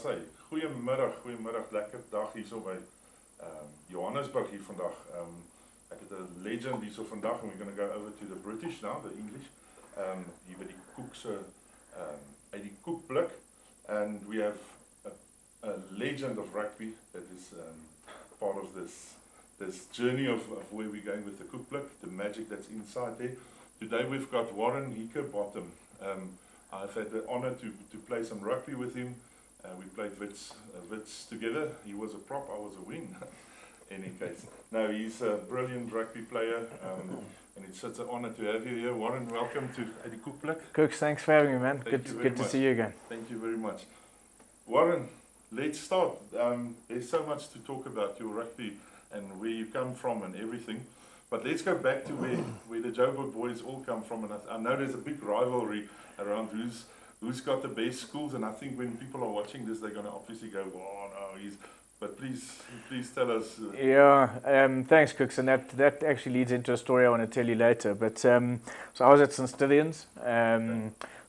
sê, goeiemiddag, lekker dag hier so by Johannesburg hier vandag. Ek het 'n legend hier so vandag, and we're going to go over to the British now, the English. Hier by die Koekse, Uit Die Koekblik, and we have a legend of rugby that is part of this journey of where we're going with the Koekblik, the magic that's inside there. Today we've got Warren Hickinbotham. I've had the honor to play some rugby with him. We played Vits together. He was a prop, I was a wing. In any case. No, he's a brilliant rugby player, and it's such an honor to have you here. Warren, welcome to Uit Die Koekblik. Cooks, thanks for having me, man. Good to see you again. Thank you very much. Warren, let's start. There's so much to talk about your rugby and where you come from and everything. But let's go back to where the Joburg boys all come from. And I know there's a big rivalry around who's got the best schools. And I think when people are watching this, they're going to obviously go, oh no, But please tell us. Thanks, Cooks, and that actually leads into a story I want to tell you later. But so I was at St. Stithians.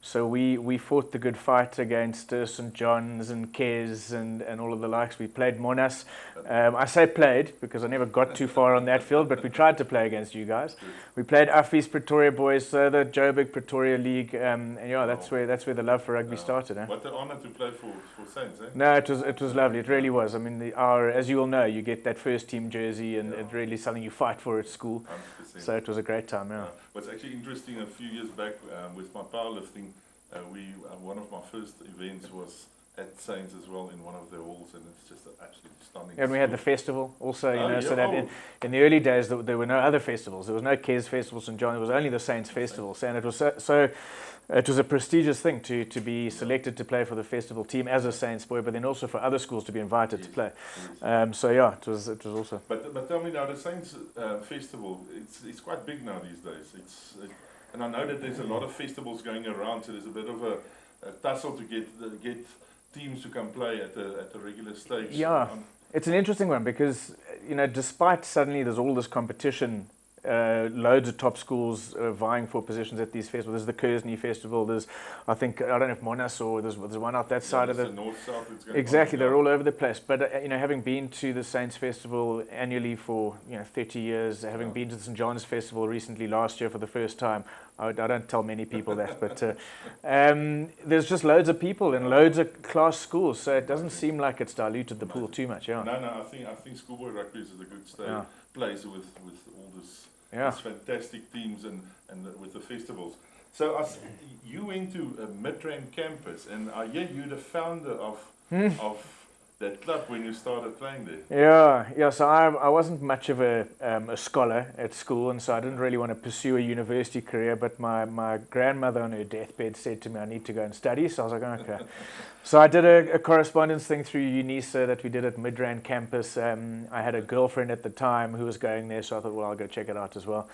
So we fought the good fight against St. John's and Kes and all of the likes. We played Monash. I say played because I never got too far on that field, but we tried to play against you guys. We played Affie's Pretoria boys, the Joburg Pretoria League, and that's where the love for rugby started. What an honour to play for Saints, eh? No, it was lovely. It really was. I mean, as you all know, you get that first team jersey, and it's really something you fight for at school. 100%. So it was a great time. Yeah. What's actually interesting, a few years back with my powerlifting, one of my first events was at Saints as well in one of their halls, and it's just absolutely stunning. And we had the festival also, so that in the early days there were no other festivals. There was no Kes Festival, St. John. It was only the Saints Festival, and it was so it was a prestigious thing to be selected to play for the festival team as a Saints boy, but then also for other schools to be invited to play. It was also. But tell me now, the Saints Festival, it's quite big now these days. And I know that there's a lot of festivals going around, so there's a bit of a tussle to get teams to come play at the regular stage. Yeah, it's an interesting one because despite suddenly there's all this competition. Loads of top schools vying for positions at these festivals. There's the Kersney Festival. There's, I don't know if Monash or there's one out that side of the north south. Exactly, they're all over the place. But having been to the Saints Festival annually for 30 years, having been to the St. John's Festival recently last year for the first time, I don't tell many people that, but there's just loads of people and loads of class schools, so it doesn't seem like it's diluted the pool too much. Yeah. No, I think schoolboy rugby is a good place with all this. These fantastic teams and with the festivals. So you went to a Midrand campus, and I hear you're the founder of that club when you started playing there. Yeah. So I wasn't much of a scholar at school, and so I didn't really want to pursue a university career. But my grandmother on her deathbed said to me, I need to go and study. So I was like, okay. So I did a correspondence thing through UNISA that we did at Midrand campus. I had a girlfriend at the time who was going there, so I thought, well, I'll go check it out as well.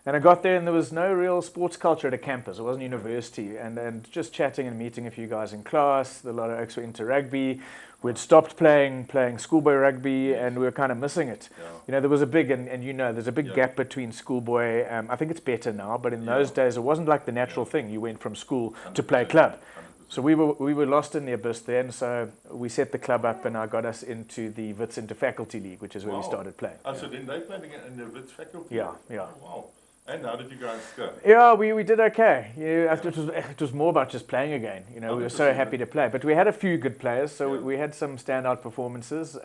And I got there, and there was no real sports culture at a campus. It wasn't university. And just chatting and meeting a few guys in class. A lot of folks were into rugby. We'd stopped playing schoolboy rugby, and we were kind of missing it. Yeah. There was a big, and there's a big gap between schoolboy. I think it's better now, but in those days, it wasn't like the natural thing. You went from school to play club. So we were lost in the abyss then, so we set the club up, and I got us into the Vits Interfaculty League, which is where we started playing. So then they played in the Vits faculty? Yeah. Oh, wow. And how did you guys go? Yeah, we did okay. It was more about just playing again. We were so happy to play. But we had a few good players, so we had some standout performances.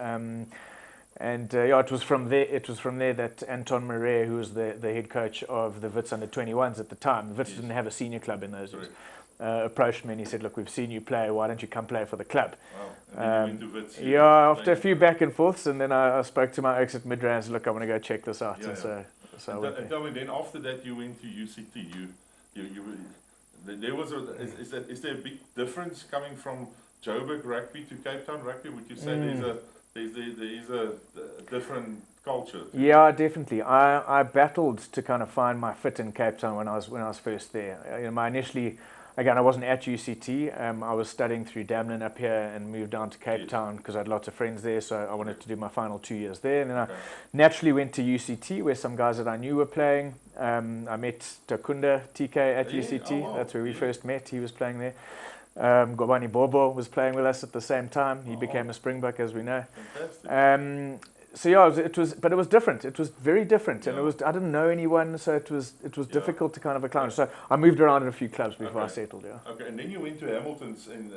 It was from there that Anton Marais, who was the head coach of the Vits under-21s at the time, the Vits didn't have a senior club in those days, approached me and he said, look, we've seen you play, why don't you come play for the club? Wow. And then you went to Vits, after a few back and forths, and then I spoke to my ex at Midrand and said, look, I want to go check this out. And tell me, then after that you went to UCT. Is there a big difference coming from Joburg rugby to Cape Town rugby? Would you say there is a different culture? Yeah, definitely. I battled to kind of find my fit in Cape Town when I was first there. I wasn't at UCT. I was studying through Damlin up here and moved down to Cape Town because I had lots of friends there, so I wanted to do my final 2 years there. And then I naturally went to UCT where some guys that I knew were playing. I met Takunda TK at UCT. That's where we first met. He was playing there. Gobani Bobo was playing with us at the same time. He became a Springbok, as we know. Fantastic. So yeah, but it was different. It was very different, and I didn't know anyone, so it was difficult to kind of acclimate. So I moved around in a few clubs before I settled. Yeah. Okay, and then you went to Hamilton's, and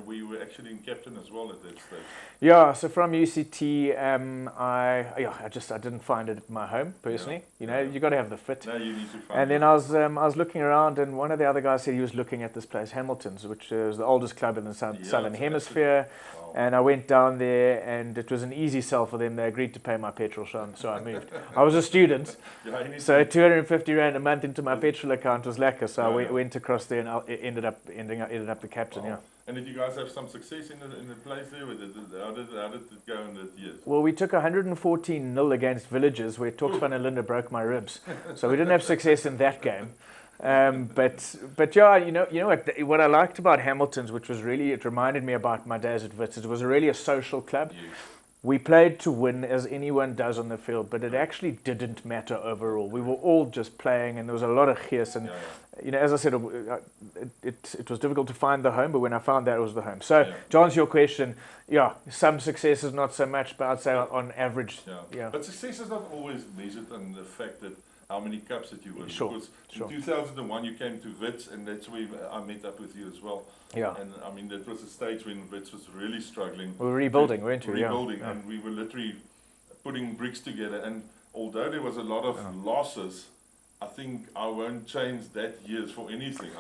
where you were actually in captain as well at that stage. Yeah, so from UCT, I didn't find it my home personally. You got to have the fit. No, you need to find. And then I was looking around, and one of the other guys said he was looking at this place, Hamilton's, which is the oldest club in the Southern Hemisphere. Wow. And I went down there, and it was an easy sell for them. They agreed to pay my petrol, so I moved. I was a student, so 250 rand a month into my petrol account was lekker. So I went across there, and I ended up the captain. Wow. Yeah. And did you guys have some success in the place there? How did it go in the years? Well, we took 114-0 against Villages, where Tox van der Linde broke my ribs. So we didn't have success in that game. But yeah, you know what I liked about Hamilton's, which was really, it reminded me about my days at Vits. It was really a social club. Yes. We played to win, as anyone does on the field, but it actually didn't matter overall. We were all just playing, and there was a lot of gears. And as I said, it was difficult to find the home, but when I found that, it was the home. So to answer your question, some successes, not so much, but I'd say on average, But success is not always measured on the fact that how many cups that you win. Sure. Because in 2001 you came to Vits, and that's where I met up with you as well. Yeah. And I mean, that was a stage when Vits was really struggling. We were rebuilding, weren't we? Rebuilding, and we were literally putting bricks together. And although there was a lot of losses, I think I won't change that years for anything.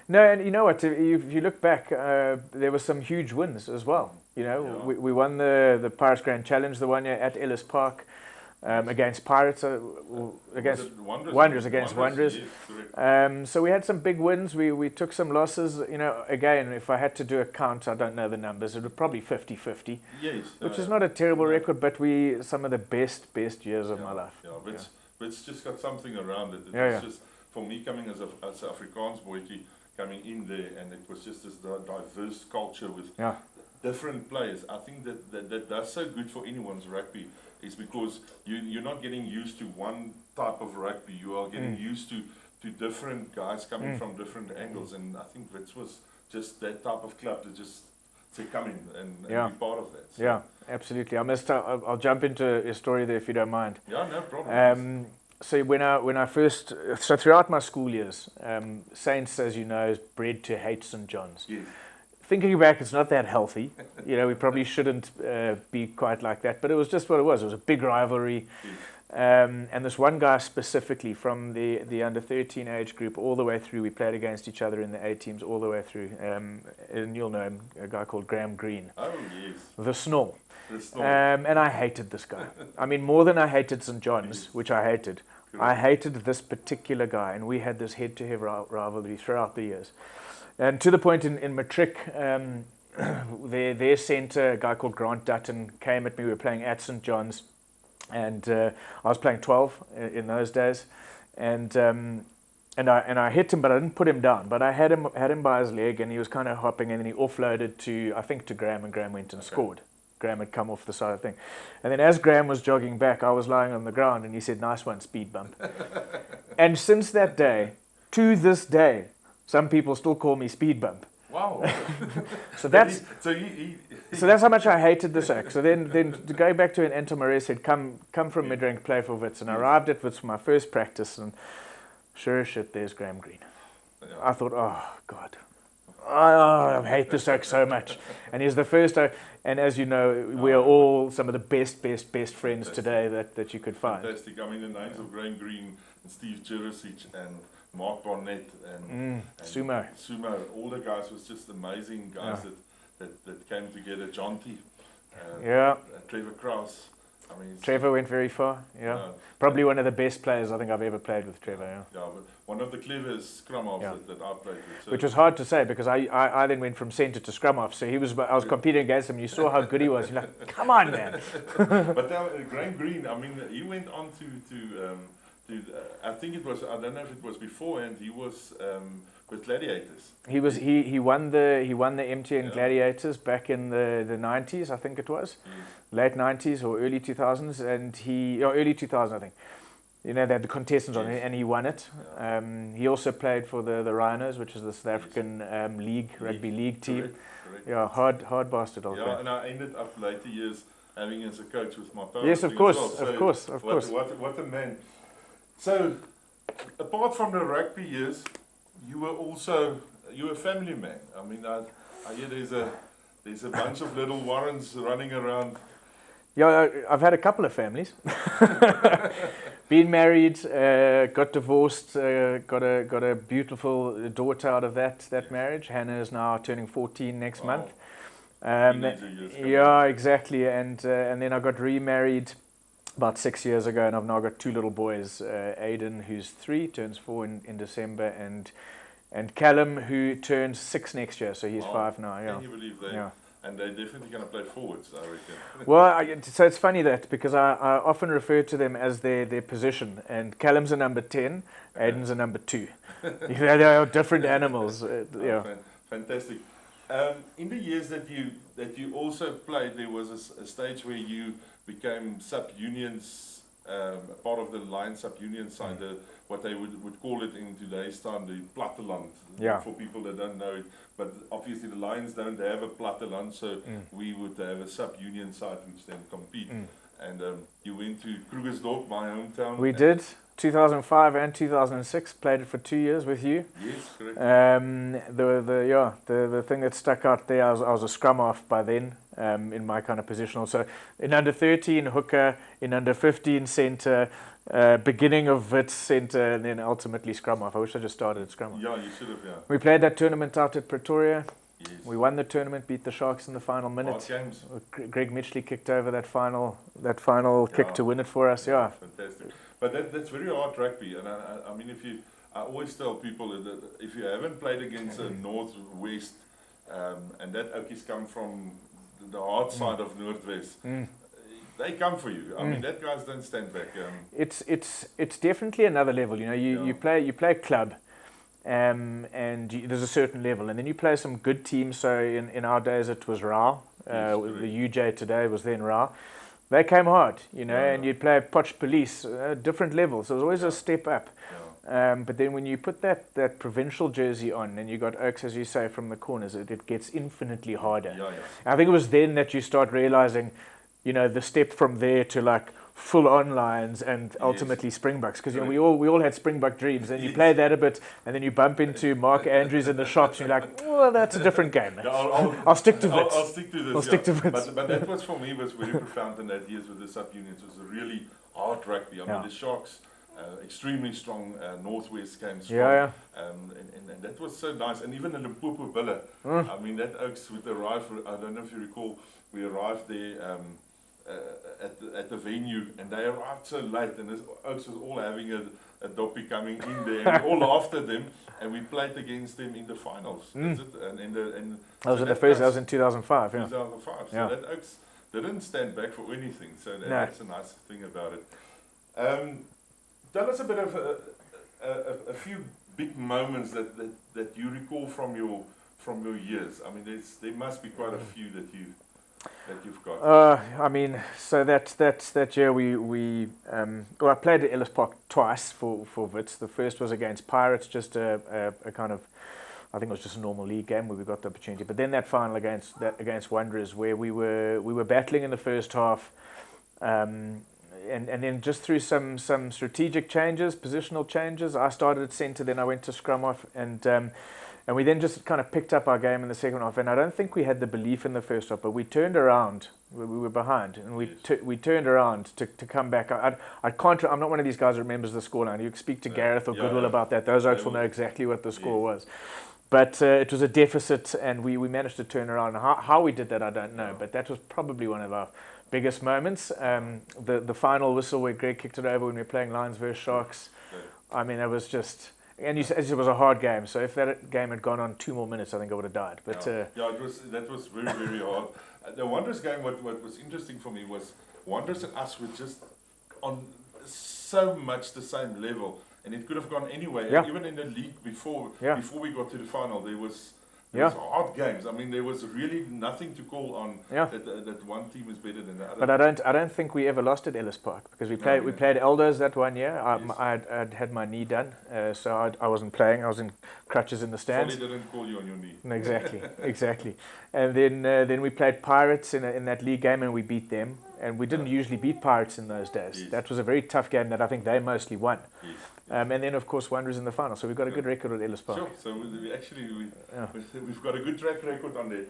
No, and you know what? If you look back, there were some huge wins as well. We won the Pirates Grand Challenge the one year at Ellis Park. Against Pirates, against Wanderers. Yes, so we had some big wins. We took some losses. Again, if I had to do a count, I don't know the numbers. It would probably 50-50. Yes, which is not a terrible record, but some of the best years of my life. But it's just got something around it. It's just for me coming as an Afrikaans boy coming in there, and it was just this diverse culture with different players. I think that's so good for anyone's rugby. Is because you're not getting used to one type of rugby. You are getting used to different guys coming from different angles, and I think Vits was just that type of club to just say come in and be part of that. So. Yeah, absolutely. I'll jump into a story there if you don't mind. Yeah, no problem. So when I first throughout my school years, Saints, as you know, is bred to hate St. John's. Yes. Thinking back, it's not that healthy. We probably shouldn't be quite like that. But it was just what it was. It was a big rivalry. And this one guy specifically from the under-13 age group all the way through, we played against each other in the A teams all the way through. And you'll know him, a guy called Graham Greene. Oh, yes. The Snore. And I hated this guy. I mean, more than I hated St. John's, which I hated. Correct. I hated this particular guy. And we had this head-to-head rivalry throughout the years. And to the point in matric, their centre, a guy called Grant Dutton, came at me. We were playing at St. John's, and I was playing 12 in those days, and I hit him, but I didn't put him down. But I had him by his leg, and he was kind of hopping, and then he offloaded to Graham, and Graham went and scored. Graham had come off the side of the thing, and then as Graham was jogging back, I was lying on the ground, and he said, "Nice one, speed bump." And since that day, to this day, some people still call me Speed Bump. Wow. So that's how much I hated this act. So then to go back to an Anton Marais said, come from Midrand, play for Vits. And I arrived at Vits for my first practice, and sure as shit, there's Graham Greene. Yeah. I thought, oh, God. I hate this act so much. And he's the first, and as you know, we are all some of the best friends today that you could find. Fantastic. I mean, the names of Graham Greene and Steve Jurisic and Mark Barnett and Sumo, all the guys was just amazing guys that came together. John T. Trevor Krause. I mean, Trevor went very far. Probably one of the best players I think I've ever played with Trevor. But one of the cleverest scrum halves that I played with. So. Which was hard to say because I then went from centre to scrum half. So I was competing against him. You saw how good he was. You're like, come on, man. But now Graham Greene, I mean, he went on to I think it was, I don't know if it was beforehand, he was with Gladiators. He won the MTN Gladiators back in the 90s, I think it was. Late 90s or early 2000s, and early 2000s, I think. you know, they had the contestants on it, and he won it. Yeah. He also played for the Rhinos, which is the South African rugby league team. Correct. Yeah, hard bastard. Yeah, and I ended up later years having as a coach with my power. Yes, of course, of course. What a man. So, apart from the rugby years, you were a family man. I mean, I hear there's a bunch of little Warrens running around. Yeah, I've had a couple of families. Been married, got divorced, got a beautiful daughter out of that marriage. Hannah is now turning 14 next month. Yeah, exactly. And then I got remarried about 6 years ago, and I've now got two little boys. Aiden, who's 3, turns 4 in December, and Callum, who turns 6 next year, so he's 5 now. Yeah. Can you believe that? Yeah. And they're definitely going to play forwards, I reckon. Well, so it's funny that, because I often refer to them as their position, and Callum's a number 10, Aiden's a number 2. They are different animals. Yeah. Fantastic. In the years that you also played, there was a stage where you became sub-unions, part of the Lions sub-union side, what they would call it in today's time, the platteland, for people that don't know it. But obviously the Lions don't have a platteland, so we would have a sub-union side which then compete. And you went to Krugersdorp, my hometown. We did. 2005 and 2006, played it for 2 years with you. Yes, correct. The thing that stuck out there, I was a scrum half by then, in my kind of positional. So in under 13 hooker, in under 15 centre, beginning of Vits centre, and then ultimately scrum half. I wish I just started at scrum half. Yeah, you should have. Yeah. We played that tournament out at Pretoria. Yes. We won the tournament, beat the Sharks in the final minute. Games. Greg Mitchley kicked over that final kick to win it for us. Yeah. Fantastic. But that's very hard rugby, and I mean, I always tell people that if you haven't played against a Northwest, and that Okies come from the hard side of Northwest, they come for you. I mean, that guys don't stand back. It's definitely another level. You know, you play club, and there's a certain level, and then you play some good teams. So in our days it was Ra, the UJ today was then Ra. They came hard, you know, and you'd play Potch Police, different levels. So it was always a step up. But then when you put that provincial jersey on, and you got Oaks, as you say, from the corners, it gets infinitely harder. I think it was then that you start realizing, you know, the step from there to like full-on Lions and ultimately Springboks, because you know, we all had Springbok dreams, and you play that a bit, and then you bump into Mark Andrews in the shops, and you're like, well, that's a different game. I'll stick to Vits. I'll stick to this. I'll stick to Vits. But that was for me was very profound in that years with the sub-unions. It was a really hard rugby. I mean, the Sharks, extremely strong, Northwest came strong, and that was so nice. And even the Limpopo Villa, I mean, that Oaks would arrive. I don't know if you recall, we arrived there. At the venue, and they arrived so late, and this Oaks was all having a doppie coming in there, and we all laughed at them, and we played against them in the finals. That's it. That was in the first. That was in 2005. Yeah. 2005. So that Oaks didn't stand back for anything. So that's a nice thing about it. Tell us a bit of a few big moments that you recall from your years. I mean, there must be quite a few that you've got. I mean, so that year I played at Ellis Park twice for Vits. The first was against Pirates, just a kind of, I think it was just a normal league game where we got the opportunity. But then that final against Wanderers, where we were battling in the first half, and then just through some strategic changes, positional changes. I started at centre, then I went to scrum half, and we then just kind of picked up our game in the second half. And I don't think we had the belief in the first half, but we turned around. We were behind, and we turned around to come back. I'm not one of these guys that remembers the scoreline. You speak to Gareth or Goodwill about that. Those oaks will know exactly what the score was. But it was a deficit, and we managed to turn around. How we did that, I don't know. But that was probably one of our biggest moments. The final whistle where Greg kicked it over when we were playing Lions versus Sharks. I mean, it was just... And as it was a hard game, so if that game had gone on 2 more minutes, I think I would have died. But that was very, very hard. The Wanderers game, what was interesting for me was Wanderers and us were just on so much the same level, and it could have gone anyway. Even in the league before we got to the final, there was It was hard games. I mean, there was really nothing to call on that one team is better than the other. But I don't think we ever lost at Ellis Park because we played Elders that one year. I'd had my knee done, so I wasn't playing. I was in crutches in the stands. Solly didn't call you on your knee. Exactly. And then we played Pirates in that league game and we beat them. And we didn't usually beat Pirates in those days. Yes. That was a very tough game that I think they mostly won. Yes. And then, of course, Wanderers in the final. So we've got a good record at Ellis Park. Sure. So we've got a good track record on there.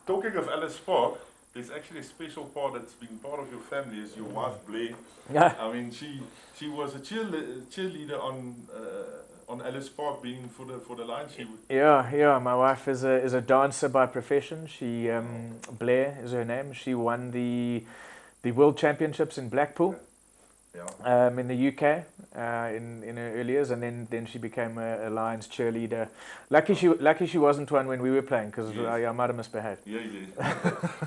Talking of Ellis Park, there's actually a special part that's been part of your family is your wife Blair. Yeah. I mean, she was a cheerleader on Ellis Park, being for the Lions. Yeah. My wife is a dancer by profession. She Blair is her name. She won the World Championships in Blackpool. Yeah. In the UK in her early years, and then she became a Lions cheerleader. Lucky she wasn't one when we were playing because I might have misbehaved. Yeah.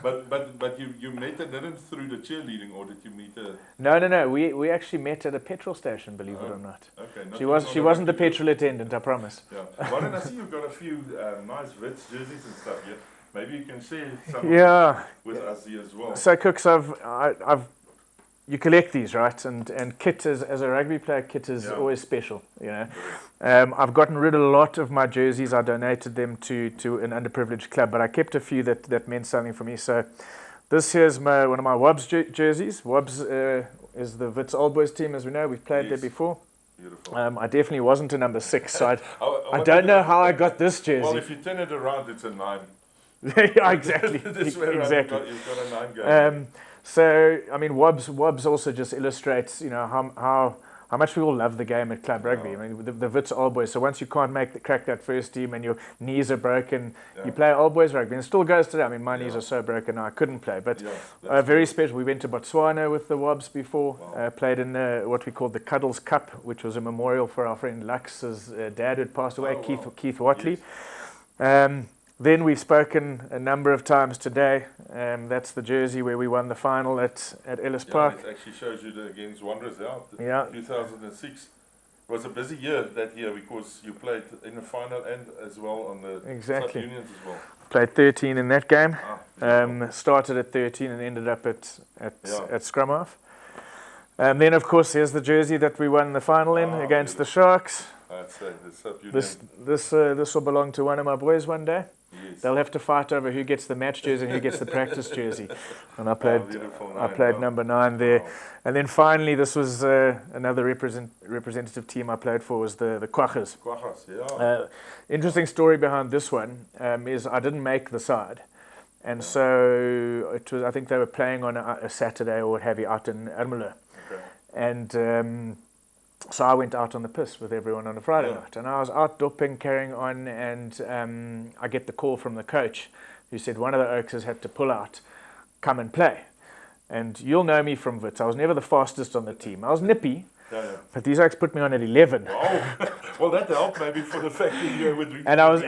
but you met her didn't through the cheerleading, or did you meet her? No. We actually met at a petrol station, believe it or not. Okay. She wasn't the petrol attendant, I promise. Yeah. Well, and I see you've got a few nice Vits jerseys and stuff here. Maybe you can share some with us here as well. So Cooks, I've you collect these, right? And kit as a rugby player, kit is always special, you know. I've gotten rid of a lot of my jerseys. I donated them to an underprivileged club, but I kept a few that meant something for me. So this here's one of my Wobbs jerseys. Wobbs is the Vits Old Boys team, as we know. We've played there before. Beautiful. I definitely wasn't a number 6, so I don't know how I got this jersey. Well, if you turn it around, it's a 9. Yeah, exactly. Exactly. You've got a 9 game. So, I mean, Wobbs also just illustrates, you know, how much we all love the game at club rugby. I mean, the Vits Old Boys. So once you can't crack that first team and your knees are broken, you play Old Boys rugby. And it still goes today. I mean, my knees are so broken now I couldn't play. But very special. We went to Botswana with the Wobbs before. Played in what we called the Cuddles Cup, which was a memorial for our friend Lux's dad who had passed away, Keith Watley. Yes. Then we've spoken a number of times today. That's the jersey where we won the final at Ellis Park. It actually shows you against Wanderers. 2006 was a busy year that year because you played in the final and as well on the sub-unions as well. Played 13 in that game. Started at 13 and ended up at scrum half. Then of course here's the jersey that we won the final in against the Sharks. This will belong to one of my boys one day. Yes. They'll have to fight over who gets the match jersey and who gets the practice jersey. And I played number 9 there. Wow. And then finally, this was another representative team I played for was the Quaggers. Interesting story behind this one is I didn't make the side. And so it was. I think they were playing on a Saturday or what have you out in Ermelo. Okay. And so I went out on the piss with everyone on a Friday night. And I was out dopping, carrying on, and I get the call from the coach who said one of the Oaks has had to pull out, come and play. And you'll know me from Vits. I was never the fastest on the team. I was nippy, but these Oaks put me on at 11. Well, that helped maybe for the fact that you would. And I was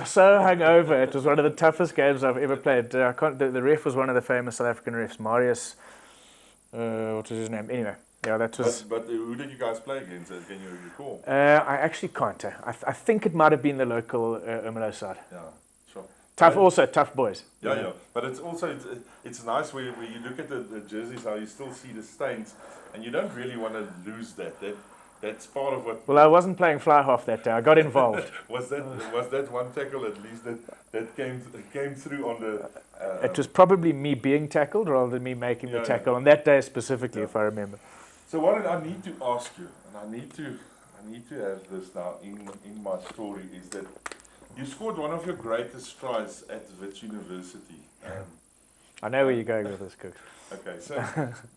so hungover. It was one of the toughest games I've ever played. The ref was one of the famous South African refs, Marius. What was his name? Anyway. Yeah, that was. But who did you guys play against? Can you recall? I actually can't. I think it might have been the local Ermelo side. Yeah, sure. Tough boys. Yeah. But it's also it's nice where you look at the jerseys, how you still see the stains, and you don't really want to lose that. That's part of what. Well, I wasn't playing fly half that day. I got involved. was that one tackle at least that came through on the? It was probably me being tackled rather than me making the tackle on that day specifically, if I remember. So what I need to ask you, and I need to have this now in my story, is that you scored one of your greatest tries at Vits University. I know where you're going with this, Cook. Okay, so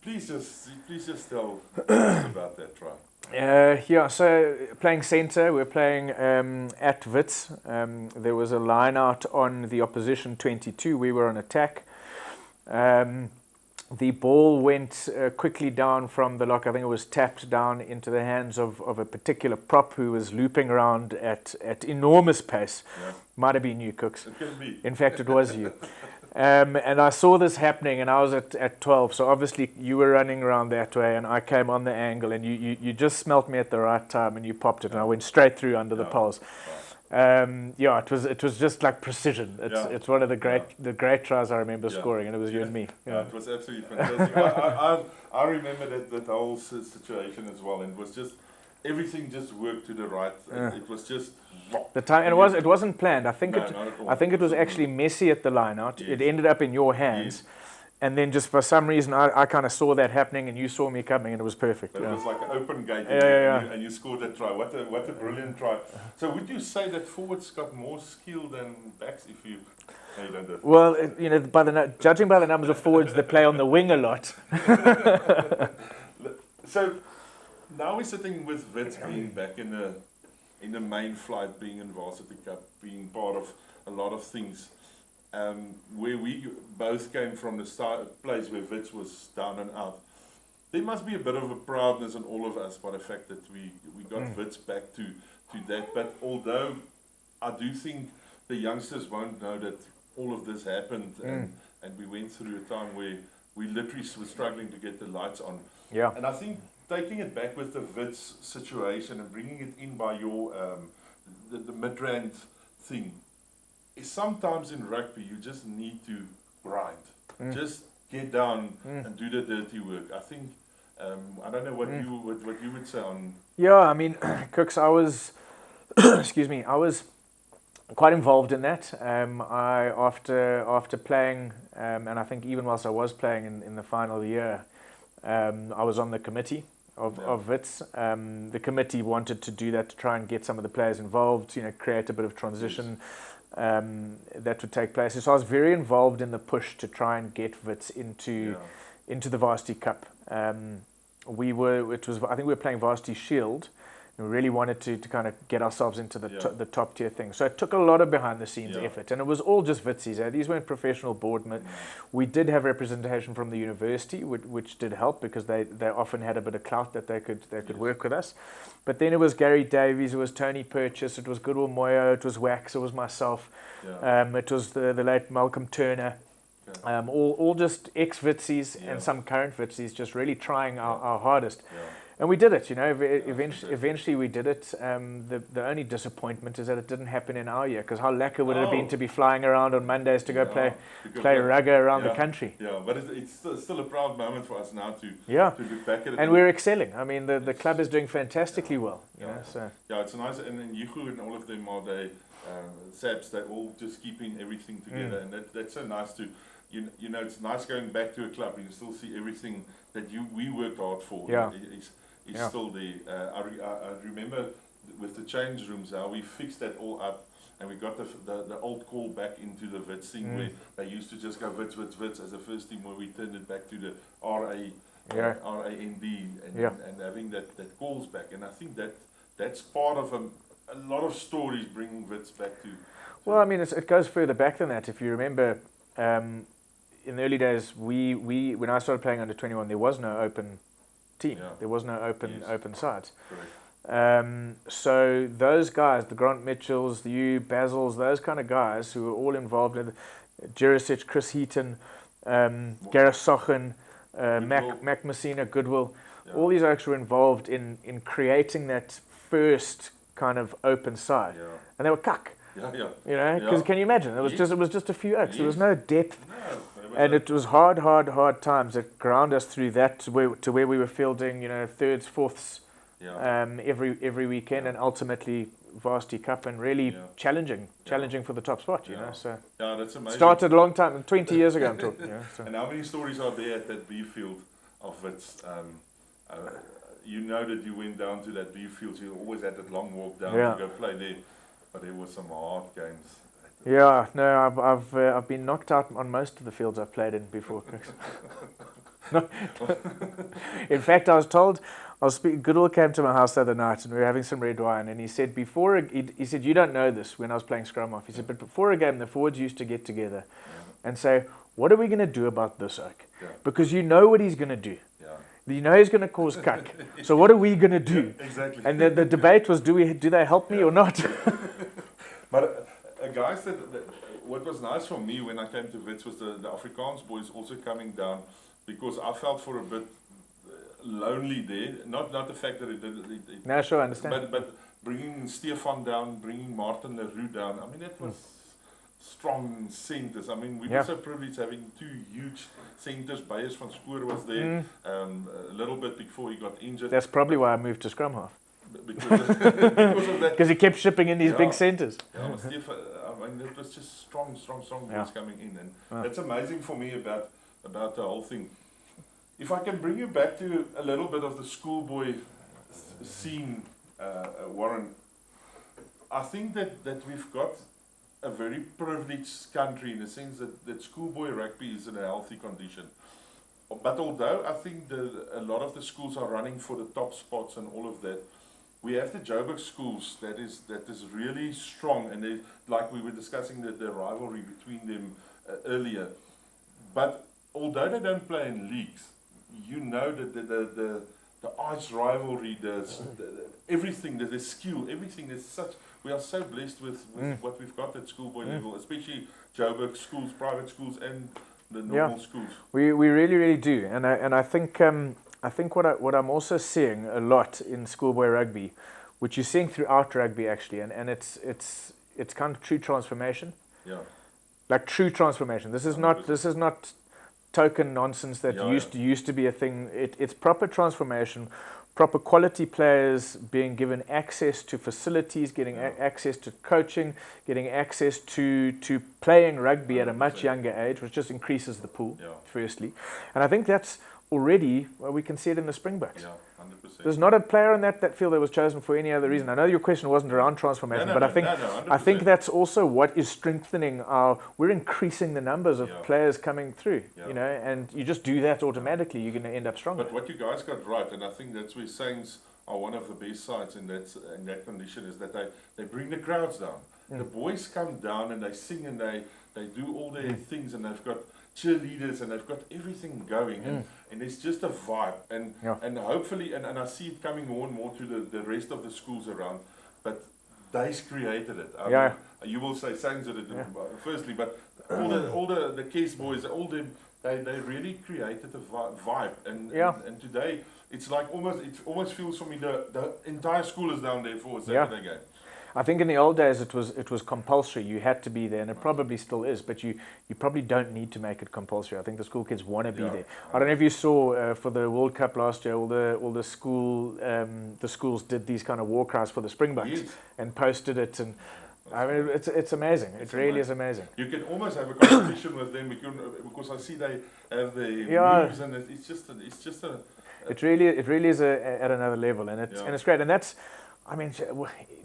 please just tell us about that try. So playing centre, we're playing at Vits. There was a line out on the opposition 22. We were on attack. The ball went quickly down from the lock. I think it was tapped down into the hands of a particular prop who was looping around at enormous pace. Yeah. Might have been you, Cooks. It could be. In fact, it was you. And I saw this happening, and I was at 12. So obviously you were running around that way, and I came on the angle, and you just smelt me at the right time, and you popped it, and I went straight through under the poles. Yeah, it was just like precision. It's one of the great tries I remember scoring, and it was you and me. Yeah, it was absolutely fantastic. I remember that whole situation as well, and it was just everything just worked to the right. It was just the time, and it wasn't planned. I think it was actually messy at the line out. Yes. It ended up in your hands. Yes. And then just for some reason, I kind of saw that happening, and you saw me coming, and it was perfect. But it was like an open gate, and you scored that try. What a brilliant try! So would you say that forwards got more skill than backs if you? No, you don't do it. Well, judging by the numbers of forwards that play on the wing a lot. So now we're sitting with Vits being back in the main flight, being in Varsity Cup, being part of a lot of things. Where we both came from, the place where Vits was down and out. There must be a bit of a proudness in all of us by the fact that we got Vits back to that. But although I do think the youngsters won't know that all of this happened, and we went through a time where we literally were struggling to get the lights on. Yeah. And I think taking it back with the Vits situation and bringing it in by your the Midrand thing. Sometimes in rugby you just need to grind, just get down and do the dirty work. I think I don't know what you would say on. Yeah, I mean, Cooks, I was excuse me, I was quite involved in that. I after playing, and I think even whilst I was playing in the final year, I was on the committee of Vits. The committee wanted to do that to try and get some of the players involved, create a bit of transition. Yes. That would take place. So I was very involved in the push to try and get Vits into the Varsity Cup. I think we were playing Varsity Shield. And we really wanted to kind of get ourselves into the top tier thing. So it took a lot of behind the scenes effort, and it was all just Vitsies. These weren't professional boardmen. We did have representation from the university, which did help because they often had a bit of clout that they could work with us. But then it was Gary Davies, it was Tony Purchase, it was Goodwill Moyo, it was Wax, it was myself, it was the late Malcolm Turner. All just ex-Vitsies and some current Vitsies, just really trying our hardest. And we did it, eventually we did it. The only disappointment is that it didn't happen in our year, because how lekker would it have been to be flying around on Mondays to go play rugby around the country. Yeah, but it's still a proud moment for us now to look back at it. And we're excelling. I mean, the club is doing fantastically well. So. Yeah, it's nice. And then Yuhu and all of them are Saps, they're all just keeping everything together. And that's so nice to, it's nice going back to a club and you still see everything that we worked hard for. Yeah. It's still there. I remember with the change rooms how we fixed that all up, and we got the old call back into the Vits thing where they used to just go Vits as a first team, where we turned it back to the RANB and having that calls back. And I think that's part of a lot of stories bringing Vits back to. Well, I mean, it goes further back than that. If you remember, in the early days, we when I started playing under 21, there was no open team. Yeah. There was no open sides. So those guys, the Grant Mitchells, the Basils, those kind of guys who were all involved in Jurisic, Chris Heaton, Gareth Sochen, Mac Messina, Goodwill, all these folks were involved in creating that first kind of open side, and they were cuck. Because can you imagine? It was just a few oaks. There was no depth. And it was hard times that ground us through that to where we were fielding, thirds, fourths, every weekend, and ultimately Varsity Cup, and really challenging for the top spot. So that's amazing. Started a long time, 20 years ago. I'm talking. And how many stories are there at that B field of Vits? That you went down to that B field. You always had that long walk down to go play there, but there were some hard games. Yeah, no, I've been knocked out on most of the fields I've played in before. In fact, I was told, Goodwill came to my house the other night and we were having some red wine, and he said he said, you don't know this, when I was playing scrum off. He said, but before a game the forwards used to get together and say, what are we going to do about this oak? Because you know what he's going to do. You know he's going to cause cuck. So what are we going to do? Exactly. And the debate was, do they help me or not? But guys, what was nice for me when I came to Vits was the Afrikaans boys also coming down, because I felt for a bit lonely there. Not the fact that it No, sure, I understand. but bringing Stefan down, bringing Martin Leroux down. I mean, it was strong centers. I mean, we were so privileged having two huge centers. Beyers van Schoor was there a little bit before he got injured. That's probably why I moved to scrum half. Because of that. Because he kept shipping in these big centers. Yeah, but Stefan, I mean, it was just strong boys coming in, and that's amazing for me about the whole thing. If I can bring you back to a little bit of the schoolboy scene, Warren, I think that we've got a very privileged country in the sense that schoolboy rugby is in a healthy condition. But although I think a lot of the schools are running for the top spots and all of that, we have the Joburg schools that is really strong, and they, like we were discussing the rivalry between them earlier. But although they don't play in leagues, you know that the ice rivalry, everything, the skill, everything is such. We are so blessed with what we've got at schoolboy level, especially Joburg schools, private schools, and the normal schools. We really do, and I think what I'm also seeing a lot in schoolboy rugby, which you're seeing throughout rugby actually, and it's kind of true transformation. Yeah. Like true transformation. This is not token nonsense that used to be a thing. It's proper transformation, proper quality players being given access to facilities, getting access to coaching, getting access to playing rugby at a much younger age, which just increases the pool, firstly. And I think that's already, we can see it in the Springboks. Yeah, 100%. There's not a player in that field that was chosen for any other reason. I know your question wasn't around transformation, but I think that's also what is strengthening we're increasing the numbers of players coming through, you know, and you just do that automatically, you're going to end up stronger. But what you guys got right, and I think that's where Saints are one of the best sides in that condition, is that they bring the crowds down. The boys come down and they sing and they do all their things, and they've got cheerleaders and they've got everything going, and it's just a vibe, and hopefully, and I see it coming more and more to the rest of the schools around, but they's created it. I mean, you will say Saints did it firstly, but all the case boys, all them, they really created a vibe, and today it's like it almost feels for me the entire school is down there for a Saturday game. I think in the old days it was compulsory. You had to be there, and it probably still is. But you probably don't need to make it compulsory. I think the school kids want to be there. I don't know if you saw for the World Cup last year, all the schools did these kind of war cries for the Springboks and posted it, and I mean it's amazing. It really is amazing. You can almost have a competition with them because I see they have the moves, and it's just a. It really is at another level, and it's great, and that's. I mean,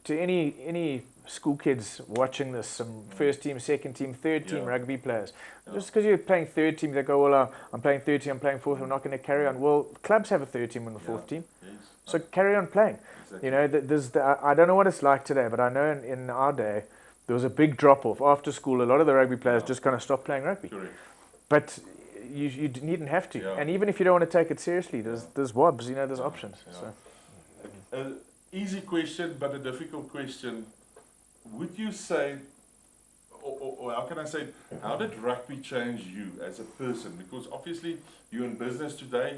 to any school kids watching this, some first team, second team, third team rugby players, just because you're playing third team, they go, well, I'm playing third team, I'm playing fourth, I'm not going to carry on. Well, clubs have a third team and a fourth team, so carry on playing. Exactly. You know, I don't know what it's like today, but I know in our day, there was a big drop-off. After school, a lot of the rugby players just kind of stopped playing rugby. Correct. But you needn't have to. And even if you don't want to take it seriously, there's WOBs, you know, there's options. So. Easy question, but a difficult question. Would you say, or how can I say, how did rugby change you as a person? Because obviously you're in business today.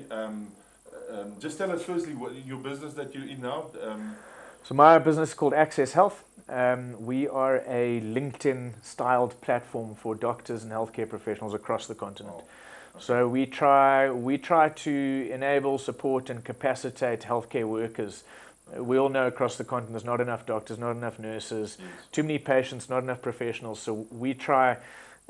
Just tell us firstly what your business that you're in now. So my business is called Access Health. We are a LinkedIn-styled platform for doctors and healthcare professionals across the continent. So we try to enable, support, and capacitate healthcare workers. We all know across the continent there's not enough doctors, not enough nurses, too many patients, not enough professionals. So we try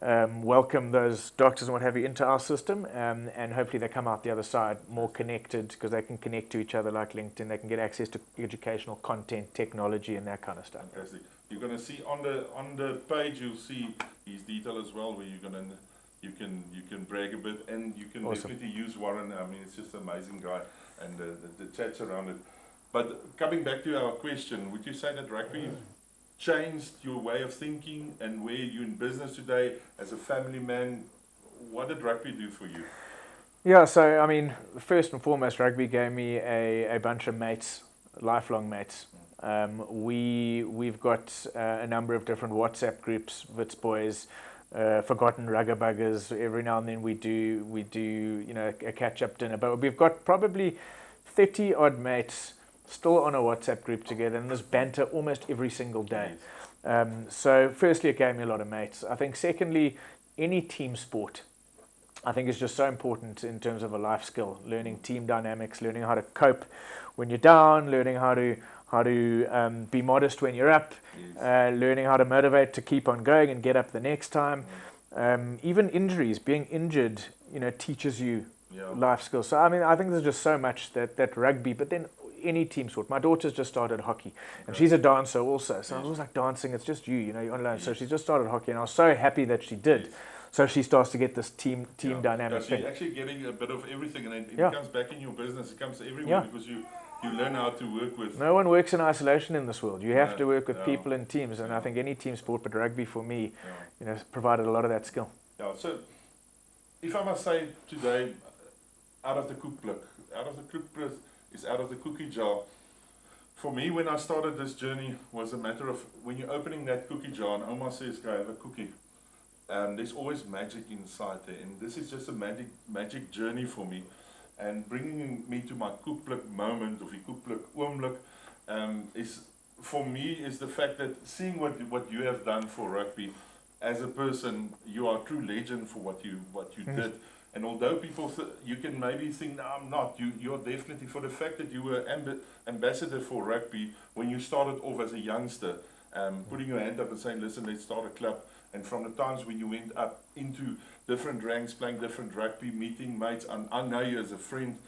welcome those doctors and what have you into our system, and hopefully they come out the other side more connected, because they can connect to each other like LinkedIn. They can get access to educational content, technology, and that kind of stuff. Fantastic. You're going to see on the page, you'll see his detail as well, where you can brag a bit, and you can definitely use Warren. I mean, it's just an amazing guy, and the chats around it. But coming back to our question, would you say that rugby changed your way of thinking and where you're in business today as a family man? What did rugby do for you? Yeah, so I mean, first and foremost, rugby gave me a bunch of mates, lifelong mates. We've got a number of different WhatsApp groups, Vits boys, forgotten rugger buggers. Every now and then we do a catch-up dinner. But we've got probably 30 odd mates still on a WhatsApp group together, and there's banter almost every single day. So firstly, it gave me a lot of mates. I think secondly, any team sport, I think is just so important in terms of a life skill, learning team dynamics, learning how to cope when you're down, learning how to be modest when you're up, learning how to motivate to keep on going and get up the next time. Even injuries, being injured, teaches you life skills. So I think there's just so much that rugby, but then any team sport. My daughter's just started hockey, and she's a dancer also. So I was like, dancing, it's just you're on alone. So she just started hockey, and I was so happy that she did. So she starts to get this team dynamic thing. You're actually getting a bit of everything, and it comes back in your business. It comes everywhere because you learn how to work with. No one works in isolation in this world. You have to work with people in teams, and I think any team sport, but rugby for me, provided a lot of that skill. Yeah. So, if I must say today, out of the koekblik is out of the cookie jar. For me, when I started this journey, was a matter of when you're opening that cookie jar, and Oma says, "Go have a cookie." There's always magic inside there, and this is just a magic journey for me. And bringing me to my koekblik moment, of die koekblik oomblik, is for me is the fact that seeing what you have done for rugby as a person, you are a true legend for what you did. And although people you can maybe think, no, I'm not. You're definitely, for the fact that you were ambassador for rugby when you started off as a youngster, putting your hand up and saying, listen, let's start a club. And from the times when you went up into different ranks, playing different rugby, meeting mates, I know you as a friend,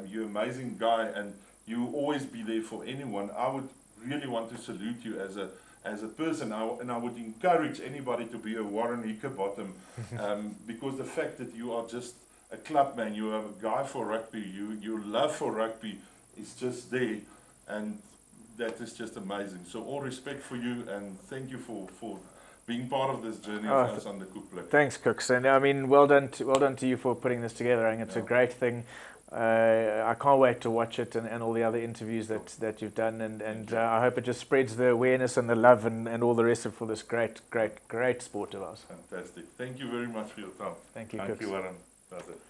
you're an amazing guy, and you always be there for anyone. I would really want to salute you as a person, and I would encourage anybody to be a Warren Hickinbotham, because the fact that you are just a club man, you are a guy for rugby, your love for rugby is just there, and that is just amazing. So all respect for you, and thank you for being part of this journey of us on the Koekblik. Thanks, Cooks, and well done to you for putting this together. I think it's a great thing. I can't wait to watch it and all the other interviews that you've done, and I hope it just spreads the awareness and the love and all the rest of for this great sport of ours. Fantastic. Thank you very much for your time. Thank you, Thank Cooks. you, Warren. That's it.